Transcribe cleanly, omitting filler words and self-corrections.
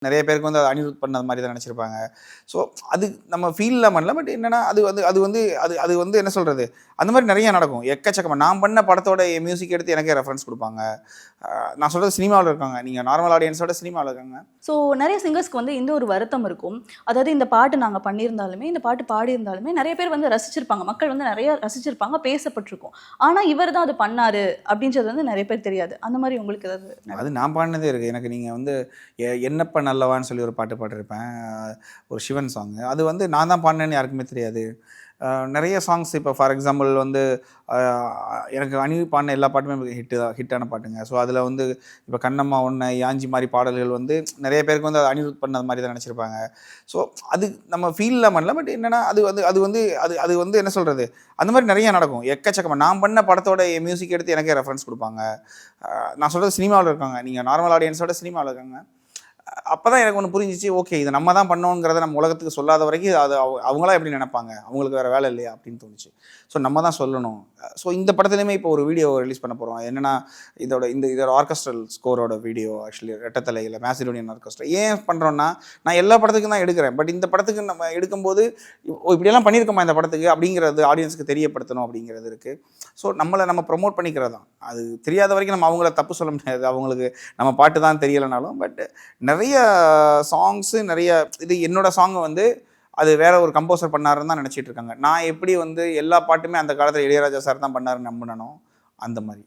நிறைய பேருக்கு வந்து அது அனிருத் பண்ணது மாதிரி தான் நினச்சிருப்பாங்க. ஸோ அது நம்ம ஃபீல்லாம் பண்ணல. பட் என்னன்னா அது வந்து என்ன சொல்றது? அந்த மாதிரி நிறைய நடக்கும். எக்கச்சக்கமா. நான் பண்ண படத்தோட மியூசிக் எடுத்து எனக்கே ரெஃபரன்ஸ் குடுப்பாங்க. நான் சொல்றது சினிமாவுல இருக்காங்க. நீங்க நார்மல் ஆடியன்ஸோட சினிமாவுல இருக்காங்க. ஸோ நிறைய சிங்கர்ஸ்க்கு வந்து இந்த ஒரு வருத்தம் இருக்கும். அதாவது இந்த பாட்டு நாங்க பண்ணியிருந்தாலுமே, இந்த பாட்டு பாடியிருந்தாலுமே நிறைய பேர் வந்து ரசிச்சிருப்பாங்க. மக்கள் வந்து நிறைய ரசிச்சிருப்பாங்க, பேசப்பட்டிருக்கும். ஆனா இவர் தான் அது பண்ணாரு அப்படின்றது வந்து நிறைய பேர் தெரியாது. அந்த மாதிரி உங்களுக்கு ஏதாவது அது நான் பாடுனதே இருக்கு. எனக்கு நீங்க வந்து என்னப்ப நல்லவான்னு சொல்லி ஒரு பாட்டு பாடிருப்பேன். ஒரு சிவன் சாங். அது வந்து நான் தான் பாடுனேன்னு யாருக்குமே தெரியாது. நிறைய சாங்ஸ் இப்போ ஃபார் எக்ஸாம்பிள் வந்து எனக்கு அனிருத் பாடின எல்லா பாட்டுமே ஹிட்டான பாட்டுங்க. ஸோ அதில் வந்து இப்போ கண்ணம்மா ஒன்று, யாஞ்சி மாதிரி பாடல்கள் வந்து நிறைய பேருக்கு வந்து அது அனிருத் பண்ணது மாதிரி தான் நினச்சிருப்பாங்க. ஸோ அது நம்ம ஃபீல்லாம் பண்ணல. பட் என்னன்னா அது வந்து என்ன சொல்கிறது? அந்த மாதிரி நிறைய நடக்கும். எக்கச்சக்கமாக. நான் பண்ண படத்தோட மியூசிக் எடுத்து எனக்கே ரெஃபரன்ஸ் கொடுப்பாங்க. நான் சொல்கிறது சினிமாவில் இருக்காங்க. நீங்கள் நார்மல் ஆடியன்ஸோட சினிமாவில் இருக்காங்க. அப்போ தான் எனக்கு ஒன்று புரிஞ்சிச்சு. ஓகே, இது நம்ம தான் பண்ணோங்கிறத நம்ம உலகத்துக்கு சொல்லாத வரைக்கும் அது அவங்களா எப்படி நினைப்பாங்க? அவங்களுக்கு வேறு வேலை இல்லையா அப்படின்னு தோணுச்சு. ஸோ நம்ம தான் சொல்லணும். ஸோ இந்த படத்துலையுமே இப்போ ஒரு வீடியோ ரிலீஸ் பண்ண போகிறோம். என்னென்னா இதோட ஆர்கெஸ்ட்ரல் ஸ்கோரோட வீடியோ ஆக்சுவலி ரெட்டத்தலையில் மேசிடோனியன் ஆர்கெஸ்ட்ரா. ஏன் பண்ணுறோன்னா, நான் எல்லா படத்துக்கும் தான் எடுக்கிறேன். பட் இந்த படத்துக்கு நம்ம எடுக்கும்போது இப்படியெல்லாம் பண்ணியிருக்கோமா இந்த படத்துக்கு அப்படிங்கிறது ஆடியன்ஸுக்கு தெரியப்படுத்தணும் அப்படிங்கிறது இருக்குது. ஸோ நம்ம ப்ரொமோட் பண்ணிக்கிறது தான். அது தெரியாத வரைக்கும் நம்ம அவங்கள தப்பு சொல்ல முடியாது. அவங்களுக்கு நம்ம பாட்டு தான் தெரியலைனாலும். பட் நிறைய சாங்ஸு இது என்னோட சாங்கை வந்து அது வேற ஒரு கம்போசர் பண்ணாருன்னு தான் நினச்சிட்டு இருக்காங்க. நான் எப்படி வந்து எல்லா பாட்டுமே அந்த காலத்தில் இளையராஜா சார் தான் பண்ணாருன்னு நம்பினனோ அந்த மாதிரி.